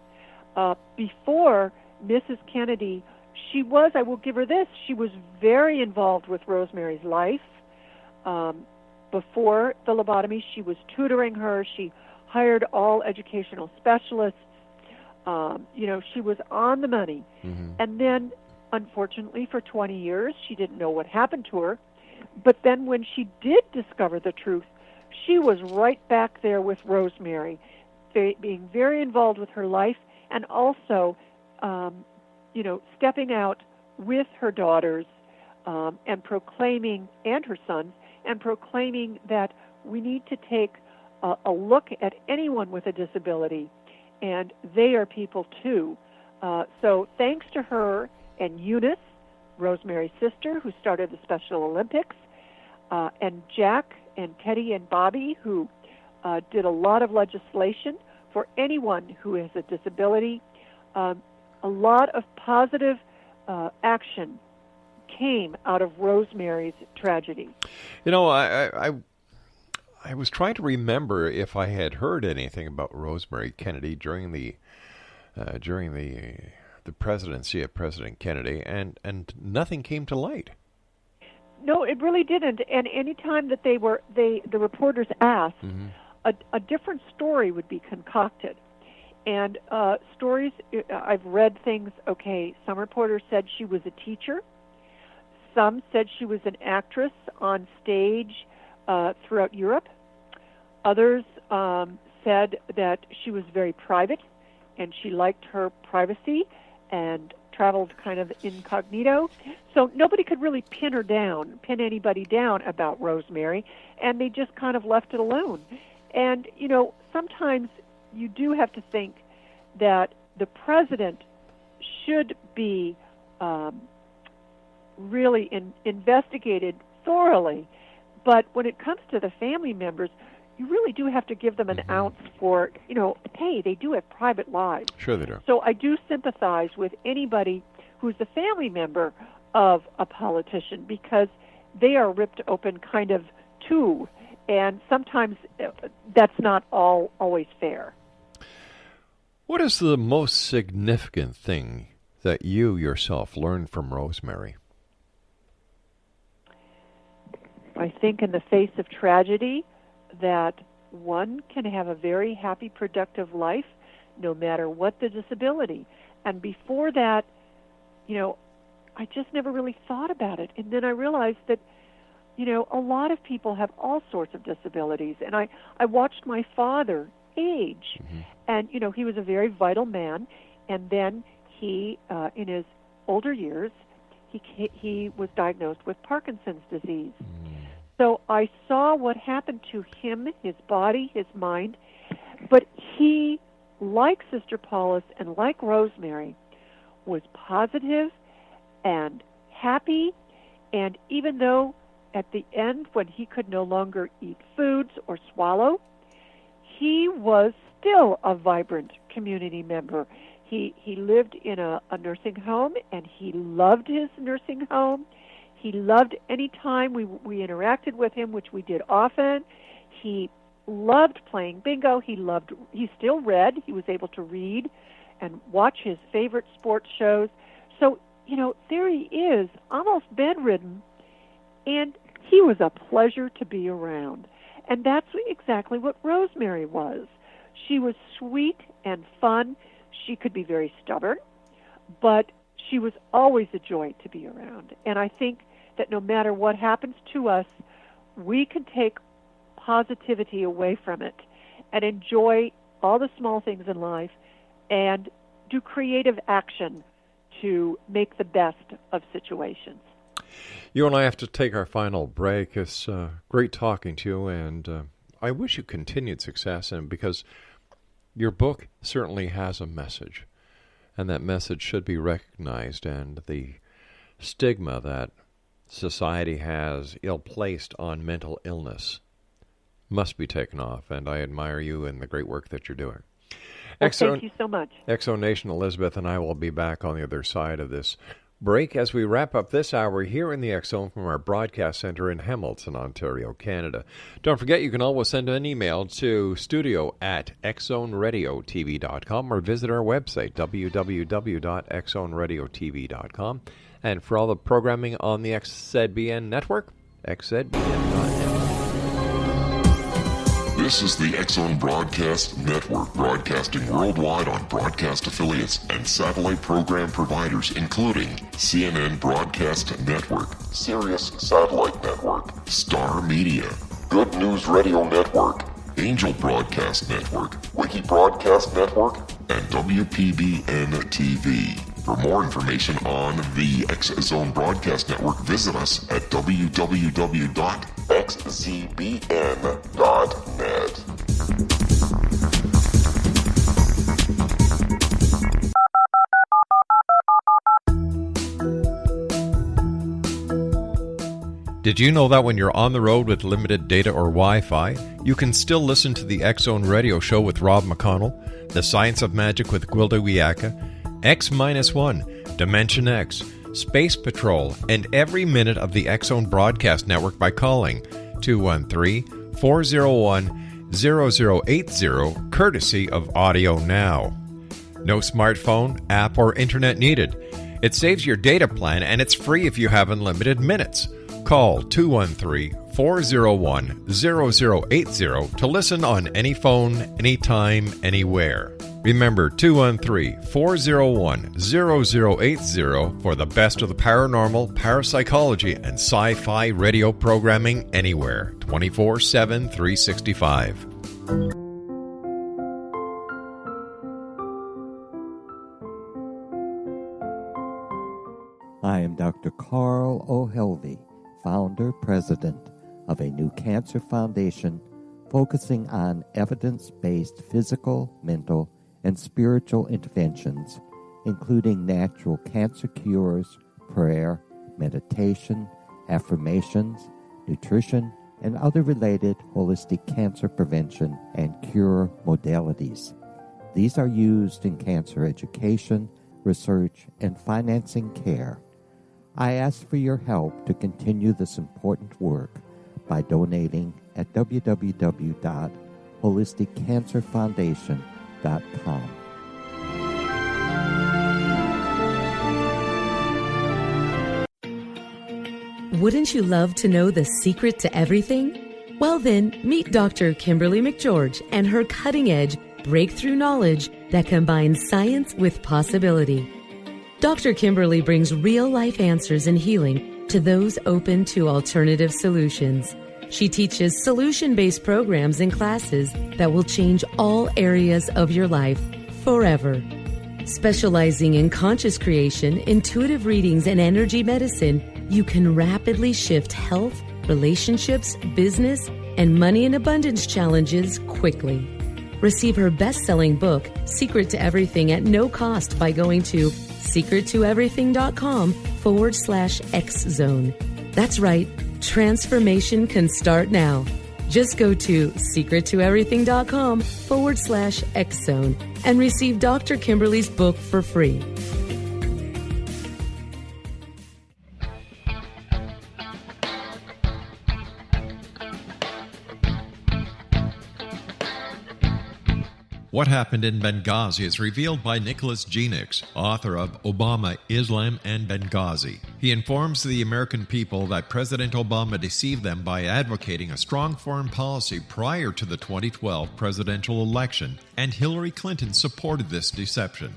Speaker 6: Before Mrs. Kennedy, I will give her this, she was very involved with Rosemary's life. Before the lobotomy, she was tutoring her. She hired all educational specialists. She was on the money. And then, unfortunately, for 20 years, she didn't know what happened to her. But then when she did discover the truth, she was right back there with Rosemary, being very involved with her life, and also, stepping out with her daughters and proclaiming, and her sons, and proclaiming that we need to take a look at anyone with a disability, and they are people too. So thanks to her and Eunice, Rosemary's sister, who started the Special Olympics, and Jack and Teddy and Bobby, who did a lot of legislation for anyone who has a disability, a lot of positive action came out of Rosemary's tragedy.
Speaker 2: I was trying to remember if I had heard anything about Rosemary Kennedy during the presidency of President Kennedy, and nothing came to light.
Speaker 6: No, it really didn't. And any time that the reporters asked, a different story would be concocted. And stories, I've read things, some reporters said she was a teacher. Some said she was an actress on stage throughout Europe. Others said that she was very private and she liked her privacy and traveled kind of incognito. So nobody could really pin anybody down about Rosemary, and they just kind of left it alone. And, sometimes you do have to think that the president should be really investigated thoroughly. But when it comes to the family members, you really do have to give them an ounce for, hey, they do have private lives.
Speaker 2: Sure they do.
Speaker 6: So I do sympathize with anybody who's a family member of a politician, because they are ripped open kind of too, and sometimes that's not always fair.
Speaker 2: What is the most significant thing that you yourself learned from Rosemary?
Speaker 6: I think in the face of tragedy, that one can have a very happy, productive life no matter what the disability. And before that, I just never really thought about it. And then I realized that, a lot of people have all sorts of disabilities. And I watched my father age. And, he was a very vital man. And then he, in his older years, he was diagnosed with Parkinson's disease. So I saw what happened to him, his body, his mind, but he, like Sister Paulus and like Rosemary, was positive and happy, and even though at the end, when he could no longer eat foods or swallow, he was still a vibrant community member. He lived in a nursing home, and he loved his nursing home. He loved any time we interacted with him, which we did often. He loved playing bingo. He still read. He was able to read and watch his favorite sports shows. So, there he is, almost bedridden, and he was a pleasure to be around. And that's exactly what Rosemary was. She was sweet and fun. She could be very stubborn, but she was always a joy to be around. And I think that no matter what happens to us, we can take positivity away from it and enjoy all the small things in life and do creative action to make the best of situations.
Speaker 2: You and I have to take our final break. It's great talking to you, and I wish you continued success, and because your book certainly has a message, and that message should be recognized, and the stigma that society has ill-placed on mental illness must be taken off, and I admire you and the great work that you're doing.
Speaker 6: Well, thank you so much.
Speaker 2: Exo Nation, Elizabeth and I will be back on the other side of this break as we wrap up this hour here in the X-Zone from our broadcast center in Hamilton, Ontario, Canada. Don't forget, you can always send an email to studio@xzoneradiotv.com or visit our website, www.xzoneradiotv.com. And for all the programming on the XZBN network, xzbn.net.
Speaker 1: This is the X-Zone Broadcast Network, broadcasting worldwide on broadcast affiliates and satellite program providers, including CNN Broadcast Network, Sirius Satellite Network, Star Media, Good News Radio Network, Angel Broadcast Network, Wiki Broadcast Network, and WPBN TV. For more information on the X-Zone Broadcast Network, visit us at www.xzbn.net.
Speaker 8: Did you know that when you're on the road with limited data or Wi-Fi, you can still listen to the X-Zone Radio Show with Rob McConnell, The Science of Magic with Gwilda Wiyaka, X-1, Dimension X, Space Patrol, and every minute of the X-Zone Broadcast Network by calling 213-401-0080, courtesy of Audio Now. No smartphone, app, or internet needed. It saves your data plan, and it's free if you have unlimited minutes. Call 213-401-0080 to listen on any phone, anytime, anywhere. Remember 213-401-0080 for the best of the paranormal, parapsychology, and sci-fi radio programming anywhere, 24/7, 365.
Speaker 11: I am Dr. Carl O'Helvey, founder, president of a new cancer foundation focusing on evidence-based physical, mental, and spiritual interventions, including natural cancer cures, prayer, meditation, affirmations, nutrition, and other related holistic cancer prevention and cure modalities. These are used in cancer education, research, and financing care. I ask for your help to continue this important work by donating at www.holisticcancerfoundation.com.
Speaker 10: Wouldn't you love to know the secret to everything? Well then, meet Dr. Kimberly McGeorge and her cutting-edge breakthrough knowledge that combines science with possibility. Dr. Kimberly brings real-life answers and healing to those open to alternative solutions. She teaches solution-based programs and classes that will change all areas of your life forever. Specializing in conscious creation, intuitive readings, and energy medicine, you can rapidly shift health, relationships, business, and money and abundance challenges quickly. Receive her best-selling book, Secret to Everything, at no cost by going to secrettoeverything.com/X-Zone. That's right, transformation can start now. Just go to secrettoeverything.com/X-Zone and receive Dr. Kimberly's book for free.
Speaker 8: What Happened in Benghazi is revealed by Nicholas Genix, author of Obama, Islam, and Benghazi. He informs the American people that President Obama deceived them by advocating a strong foreign policy prior to the 2012 presidential election, and Hillary Clinton supported this deception.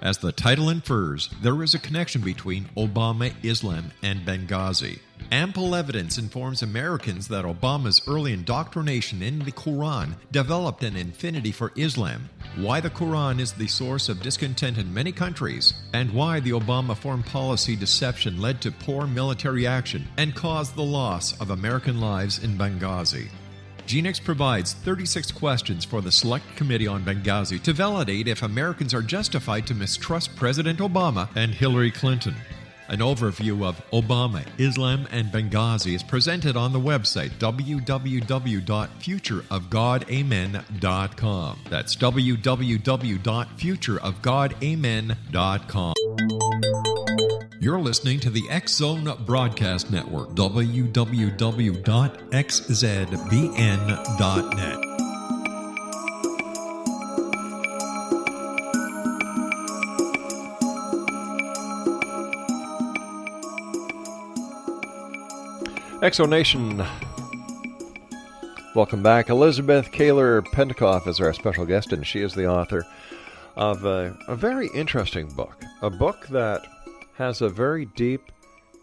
Speaker 8: As the title infers, there is a connection between Obama, Islam, and Benghazi. Ample evidence informs Americans that Obama's early indoctrination in the Quran developed an affinity for Islam, why the Quran is the source of discontent in many countries, and why the Obama foreign policy deception led to poor military action and caused the loss of American lives in Benghazi. Genix provides 36 questions for the Select Committee on Benghazi to validate if Americans are justified to mistrust President Obama and Hillary Clinton. An overview of Obama, Islam, and Benghazi is presented on the website www.futureofgodamen.com. That's www.futureofgodamen.com. You're listening to the X-Zone Broadcast Network, www.xzbn.net.
Speaker 2: Exonation. Welcome back. Elizabeth Koehler-Pentacoff is our special guest, and she is the author of a very interesting book. A book that has a very deep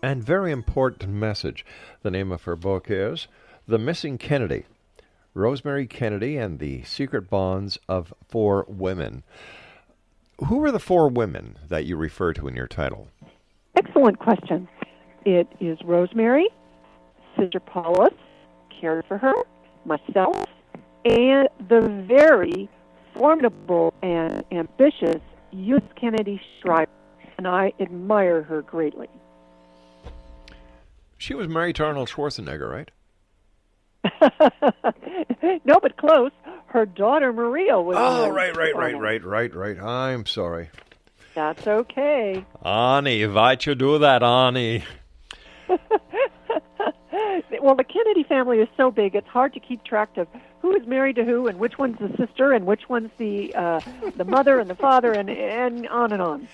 Speaker 2: and very important message. The name of her book is The Missing Kennedy, Rosemary Kennedy and the Secret Bonds of Four Women. Who are the four women that you refer to in your title?
Speaker 6: Excellent question. It is Rosemary, Sister Paulus, cared for her, myself, and the very formidable and ambitious Youth Kennedy Shriver, and I admire her greatly.
Speaker 2: She was married to Arnold Schwarzenegger, right?
Speaker 6: No, but close. Her daughter Maria was.
Speaker 2: Oh, right. I'm sorry.
Speaker 6: That's okay.
Speaker 2: Annie, why'd you do that, Annie?
Speaker 6: Well, the Kennedy family is so big, it's hard to keep track of who is married to who and which one's the sister and which one's the mother and the father and on and on.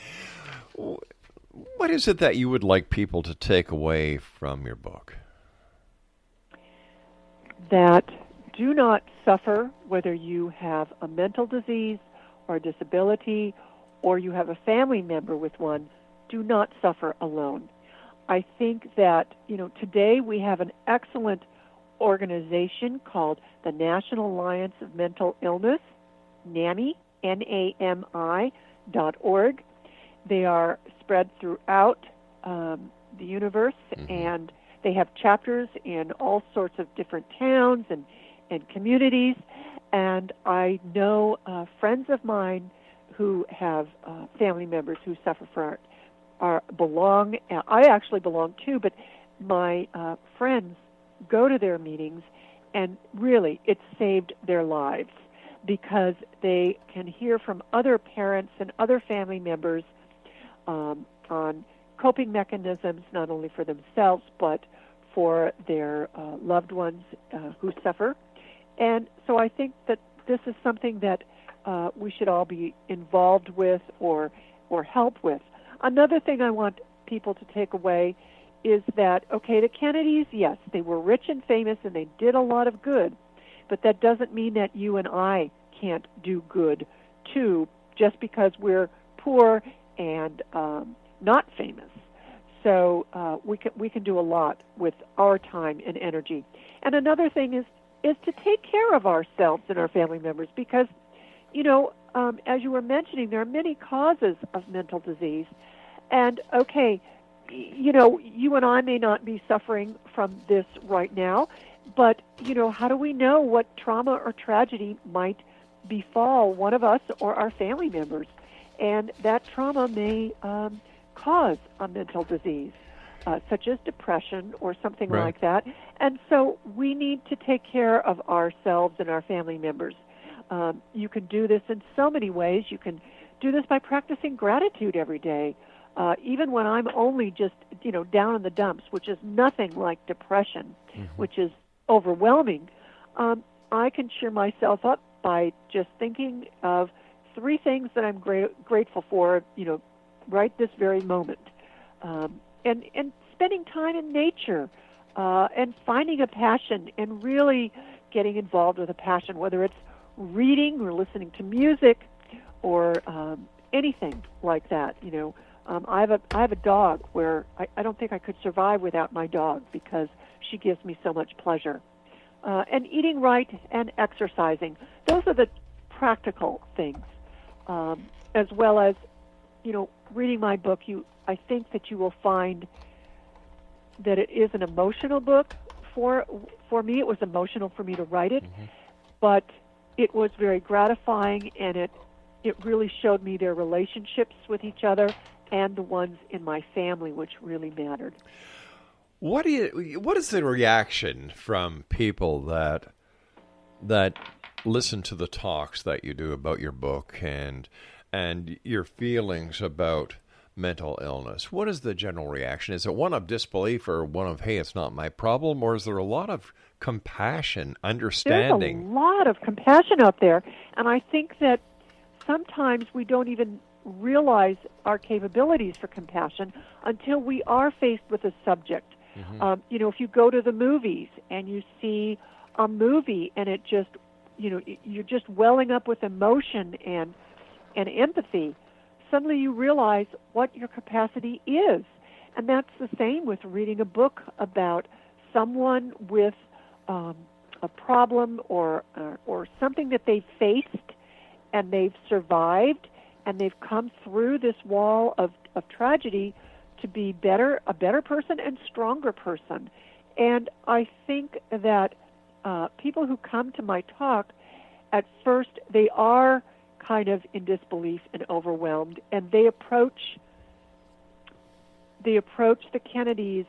Speaker 2: What is it that you would like people to take away from your book?
Speaker 6: That do not suffer whether you have a mental disease or a disability, or you have a family member with one, do not suffer alone. I think that, today we have an excellent organization called the National Alliance of Mental Illness, NAMI, NAMI.org. They are spread throughout the universe, and they have chapters in all sorts of different towns and communities. And I know friends of mine who have family members who suffer from belong. I actually belong too, but my friends go to their meetings, and really it's saved their lives because they can hear from other parents and other family members on coping mechanisms, not only for themselves but for their loved ones who suffer. And so I think that this is something that we should all be involved with or help with. Another thing I want people to take away is that, okay, the Kennedys, yes, they were rich and famous and they did a lot of good, but that doesn't mean that you and I can't do good too, just because we're poor and not famous. So we can do a lot with our time and energy. And another thing is to take care of ourselves and our family members, because, as you were mentioning, there are many causes of mental disease. And, okay, you and I may not be suffering from this right now, but, how do we know what trauma or tragedy might befall one of us or our family members? And that trauma may cause a mental disease, such as depression or something like that. And so we need to take care of ourselves and our family members. You can do this in so many ways. You can do this by practicing gratitude every day. Even when I'm only just, down in the dumps, which is nothing like depression, which is overwhelming, I can cheer myself up by just thinking of 3 things that I'm grateful for, right this very moment. And spending time in nature and finding a passion and really getting involved with a passion, whether it's reading or listening to music or anything like that, I have a dog where I don't think I could survive without my dog because she gives me so much pleasure. And eating right and exercising. Those are the practical things, as well as, reading my book. I think that you will find that it is an emotional book. For me, it was emotional for me to write it, but it was very gratifying, and it really showed me their relationships with each other and the ones in my family, which really mattered.
Speaker 2: What is the reaction from people that listen to the talks that you do about your book and your feelings about mental illness? What is the general reaction? Is it one of disbelief or one of, hey, it's not my problem, or is there a lot of compassion, understanding?
Speaker 6: There's a lot of compassion out there, and I think that sometimes we don't even realize our capabilities for compassion until we are faced with a subject. If you go to the movies and you see a movie and it just, you're just welling up with emotion and empathy, suddenly you realize what your capacity is. And that's the same with reading a book about someone with a problem or something that they've faced and they've survived and they've come through this wall of tragedy to be a better person and stronger person. And I think that people who come to my talk, at first they are kind of in disbelief and overwhelmed, and they approach the Kennedys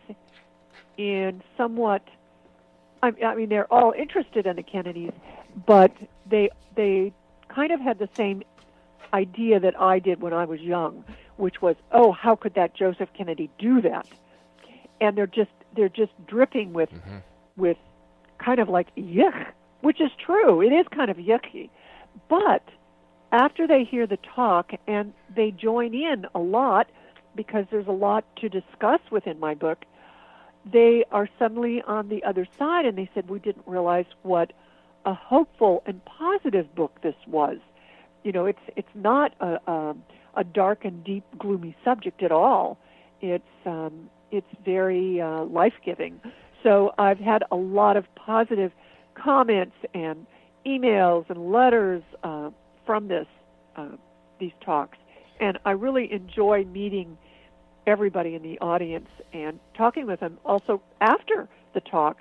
Speaker 6: in somewhat, I mean, they're all interested in the Kennedys, but they kind of had the same idea that I did when I was young, which was, oh, how could that Joseph Kennedy do that? And they're just dripping with kind of like yuck, which is true. It is kind of yucky. But after they hear the talk and they join in a lot, because there's a lot to discuss within my book, they are suddenly on the other side, and they said, we didn't realize what a hopeful and positive book this was. it's not a dark and deep, gloomy subject at all. It's very life-giving. So I've had a lot of positive comments and emails and letters from these talks, and I really enjoy meeting everybody in the audience and talking with them also after the talk,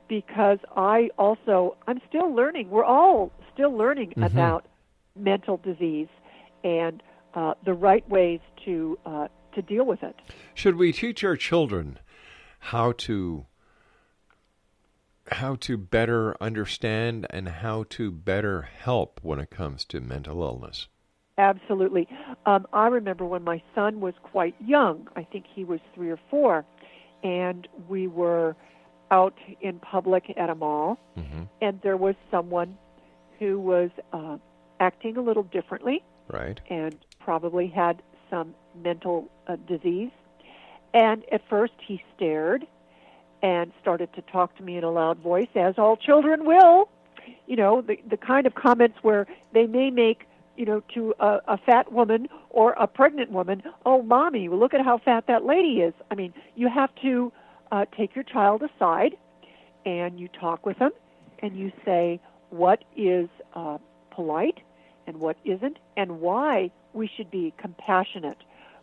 Speaker 6: because I'm still learning. We're all still learning about mental disease and the right ways to deal with it.
Speaker 2: Should we teach our children how to better understand and how to better help when it comes to mental illness?
Speaker 6: Absolutely. I remember when my son was quite young, I think he was 3 or 4, and we were out in public at a mall, and there was someone who was acting a little differently,
Speaker 2: right,
Speaker 6: and probably had some mental disease. And at first he stared and started to talk to me in a loud voice, as all children will. The kind of comments where they may make, to a fat woman or a pregnant woman, "Oh, Mommy, well, look at how fat that lady is." I mean, you have to take your child aside and you talk with them and you say what is polite and what isn't, and why we should be compassionate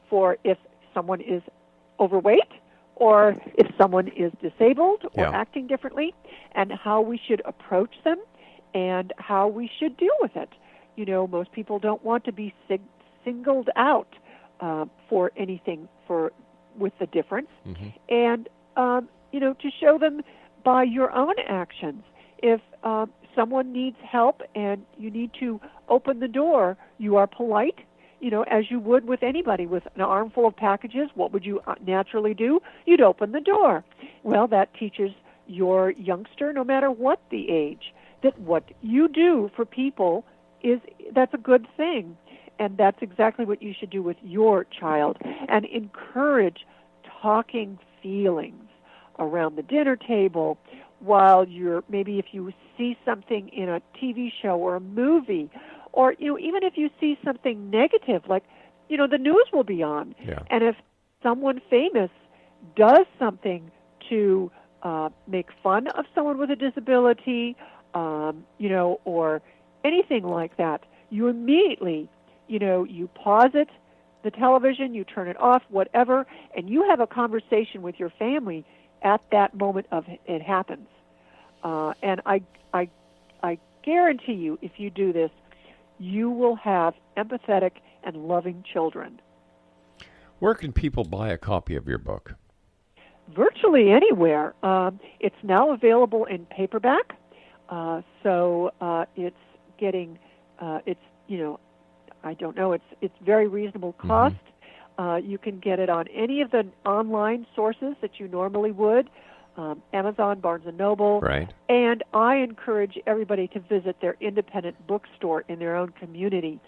Speaker 6: for if someone is overweight or if someone is disabled or acting differently, and how we should approach them and how we should deal with it. Most people don't want to be singled out for anything with the difference. And, to show them by your own actions. If someone needs help and you need to open the door, you are polite, as you would with anybody. With an armful of packages, what would you naturally do? You'd open the door. Well, that teaches your youngster, no matter what the age, that what you do for people that's a good thing. And that's exactly what you should do with your child. And encourage talking feelings around the dinner table, while maybe if you see something in a TV show or a movie, or even if you see something negative, like the news will be on, and if someone famous does something to make fun of someone with a disability, or anything like that, you immediately, you pause it, the television, you turn it off, whatever, and you have a conversation with your family at that moment of it happens. And I guarantee you, if you do this, you will have empathetic and loving children.
Speaker 2: Where can people buy a copy of your book?
Speaker 6: Virtually anywhere. It's now available in paperback, so it's getting, I don't know, it's very reasonable cost. You can get it on any of the online sources that you normally would, Amazon, Barnes & Noble.
Speaker 2: Right.
Speaker 6: And I encourage everybody to visit their independent bookstore in their own community,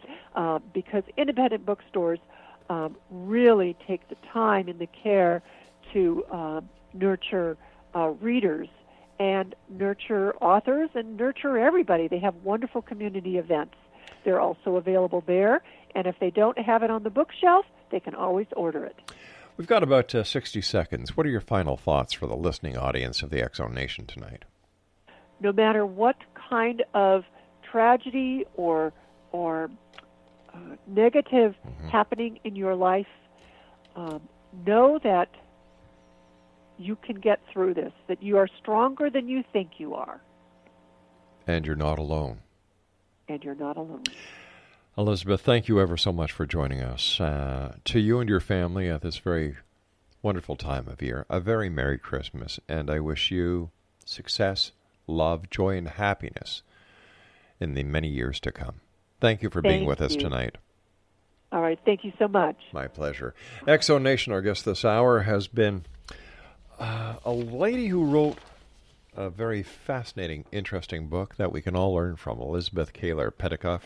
Speaker 6: because independent bookstores really take the time and the care to nurture readers and nurture authors and nurture everybody. They have wonderful community events. They're also available there, and if they don't have it on the bookshelf, they can always order it.
Speaker 2: We've got about 60 seconds. What are your final thoughts for the listening audience of the X-Zone Nation tonight?
Speaker 6: No matter what kind of tragedy or negative happening in your life, know that you can get through this, that you are stronger than you think you are.
Speaker 2: And you're not alone.
Speaker 6: And you're not alone.
Speaker 2: Elizabeth, thank you ever so much for joining us. To you and your family at this very wonderful time of year, a very Merry Christmas, and I wish you success, love, joy, and happiness in the many years to come. Thank you for being with us tonight.
Speaker 6: All right, thank you so much.
Speaker 2: My pleasure. X-Zone Nation, our guest this hour has been a lady who wrote a very fascinating, interesting book that we can all learn from, Elizabeth Koehler-Pentacoff.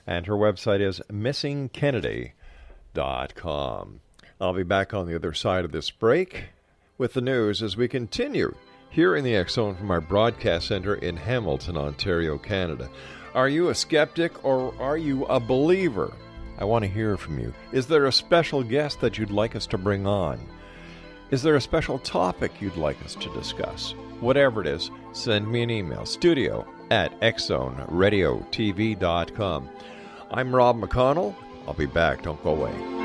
Speaker 2: And her website is missingkennedy.com. I'll be back on the other side of this break with the news as we continue here in the X Zone from our broadcast center in Hamilton, Ontario, Canada. Are you a skeptic or are you a believer? I want to hear from you. Is there a special guest that you'd like us to bring on? Is there a special topic you'd like us to discuss? Whatever it is, send me an email, studio@xzoneradiotv.com. I'm Rob McConnell. I'll be back. Don't go away.